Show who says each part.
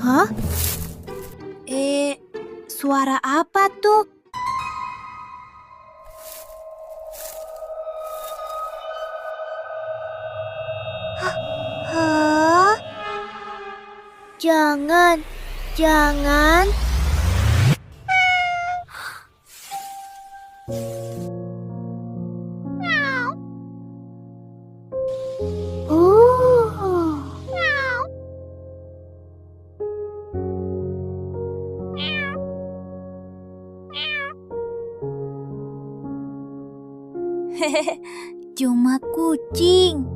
Speaker 1: Hah? Suara apa tuh? Hah? Jangan, jangan. Cuma kucing.